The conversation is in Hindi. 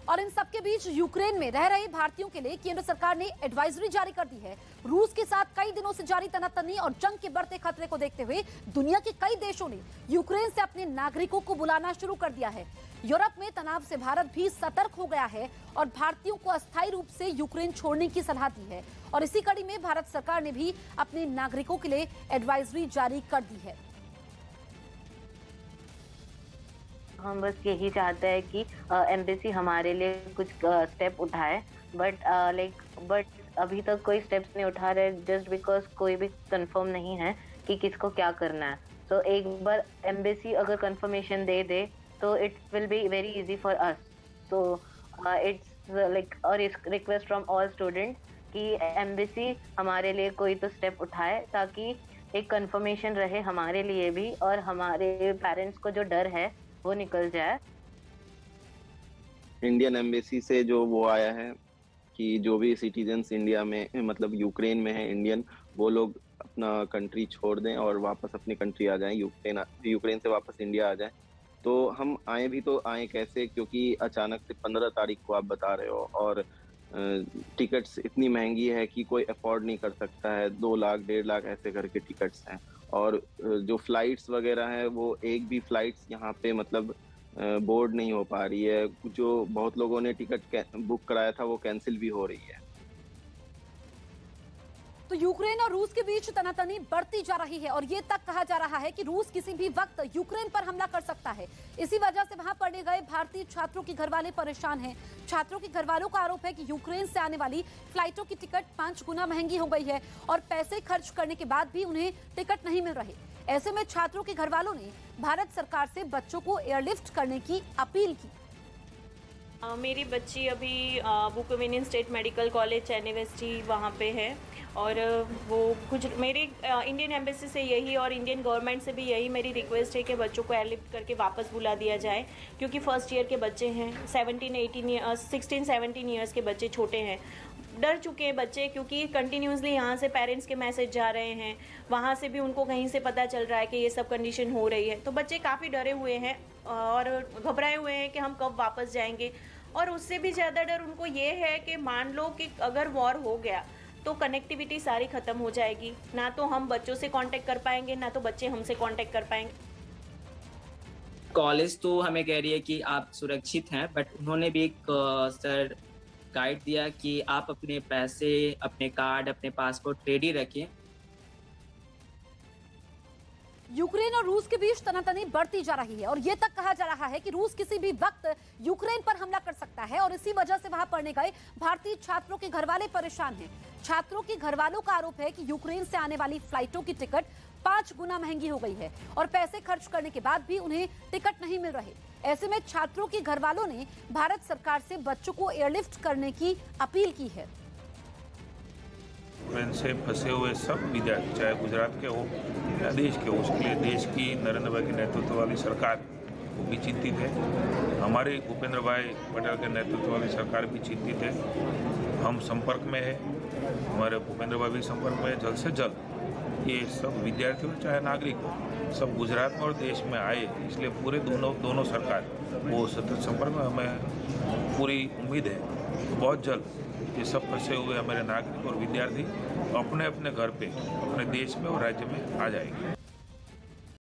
और इन सबके बीच यूक्रेन में रह रहे भारतीयों के लिए केंद्र सरकार ने एडवाइजरी जारी कर दी है। रूस के साथ कई दिनों से जारी तनातनी और जंग के बढ़ते खतरे को देखते हुए दुनिया के कई देशों ने यूक्रेन से अपने नागरिकों को बुलाना शुरू कर दिया है। यूरोप में तनाव से भारत भी सतर्क हो गया है और भारतीयों को अस्थायी रूप से यूक्रेन छोड़ने की सलाह दी है। और इसी कड़ी में भारत सरकार ने भी अपने नागरिकों के लिए एडवाइजरी जारी कर दी है। हम बस यही चाहते हैं कि एम्बेसी हमारे लिए कुछ स्टेप उठाए, बट अभी तक कोई स्टेप्स नहीं उठा रहे, जस्ट बिकॉज कोई भी कंफर्म नहीं है कि किसको क्या करना है। तो एक बार एम्बेसी अगर कंफर्मेशन दे दे तो it will be very easy for us. तो it's like a request from all students कि एम्बेसी हमारे लिए कोई तो स्टेप उठाए ताकि एक कंफर्मेशन रहे हमारे लिए भी और हमारे पेरेंट्स को जो डर है वो निकल जाए। इंडियन एम्बेसी से जो वो आया है कि जो भी सिटीजन्स इंडिया में मतलब यूक्रेन में है इंडियन, वो लोग अपना कंट्री छोड़ दें और वापस अपनी कंट्री आ जाएं, यूक्रेन से वापस इंडिया आ जाएं। तो हम आए भी तो आए कैसे, क्योंकि अचानक से 15 तारीख को आप बता रहे हो और टिकट्स इतनी महंगी है कि कोई अफोर्ड नहीं कर सकता है। 2 लाख 1.5 लाख ऐसे करके टिकट्स हैं और जो फ्लाइट्स वगैरह है वो एक भी फ्लाइट्स यहाँ पे मतलब बोर्ड नहीं हो पा रही है। जो बहुत लोगों ने टिकट बुक कराया था वो कैंसिल भी हो रही है। तो यूक्रेन और रूस के बीच तनातनी बढ़ती जा रही है और ये तक कहा जा रहा है कि रूस किसी भी वक्त यूक्रेन पर हमला कर सकता है। इसी वजह से वहां पढ़ने गए भारतीय छात्रों के घर वाले परेशान हैं। छात्रों के घर वालों का आरोप है कि यूक्रेन से आने वाली फ्लाइटों की टिकट 5 गुना महंगी हो गई है और पैसे खर्च करने के बाद भी उन्हें टिकट नहीं मिल रहे। ऐसे में छात्रों के घर वालों ने भारत सरकार से बच्चों को एयरलिफ्ट करने की अपील की। मेरी बच्ची अभी बुकोविनियन स्टेट मेडिकल कॉलेज यूनिवर्सिटी वहाँ पे है और वो कुछ मेरी इंडियन एम्बेसी से यही और इंडियन गवर्नमेंट से भी यही मेरी रिक्वेस्ट है कि बच्चों को एयरलिफ्ट करके वापस बुला दिया जाए, क्योंकि फर्स्ट ईयर के बच्चे हैं, 16-17 ईयर्स के बच्चे छोटे हैं। डर चुके हैं बच्चे, क्योंकि कंटिन्यूसली यहाँ से पेरेंट्स के मैसेज जा रहे हैं, वहाँ से भी उनको कहीं से पता चल रहा है कि ये सब कंडीशन हो रही है। तो बच्चे काफ़ी डरे हुए हैं और घबराए हुए हैं कि हम कब वापस जाएंगे। और उससे भी ज़्यादा डर उनको ये है कि मान लो कि अगर वॉर हो गया तो कनेक्टिविटी सारी ख़त्म हो जाएगी, ना तो हम बच्चों से कांटेक्ट कर पाएंगे ना तो बच्चे हमसे कांटेक्ट कर पाएंगे। कॉलेज तो हमें कह रही है कि आप सुरक्षित हैं, बट उन्होंने भी एक सर गाइड दिया कि आप अपने पैसे, अपने कार्ड, अपने पासपोर्ट रेडी रखें। यूक्रेन और रूस के बीच तनातनी बढ़ती जा रही है और यह तक कहा जा रहा है कि रूस किसी भी वक्त यूक्रेन पर हमला कर सकता है और इसी वजह से वहां पढ़ने गए भारतीय छात्रों के घर वाले परेशान हैं। छात्रों के घर वालों का आरोप है कि यूक्रेन से आने वाली फ्लाइटों की टिकट 5 गुना महंगी हो गई है और पैसे खर्च करने के बाद भी उन्हें टिकट नहीं मिल रहे। ऐसे में छात्रों के घर वालों ने भारत सरकार से बच्चों को एयरलिफ्ट करने की अपील की है। यूक्रेन से फंसे हुए सब विद्यार्थी, चाहे गुजरात के हो या देश के हो, उसके लिए देश की नरेंद्र भाई के नेतृत्व वाली सरकार वो भी चिंतित है। हमारे भूपेंद्र भाई पटेल के नेतृत्व वाली सरकार भी चिंतित है। हम संपर्क में है, हमारे भूपेंद्र भाई भी संपर्क में है। जल्द से जल्द ये सब विद्यार्थी हो चाहे नागरिक हो, सब गुजरात में और देश में आए, इसलिए पूरे दोनों सरकार वो सतत संपर्क में। हमें पूरी उम्मीद है तो बहुत जल्द ये सब फंसे हुए हमारे नागरिक और विद्यार्थी अपने अपने घर पे, अपने देश में और राज्य में आ जाएंगे।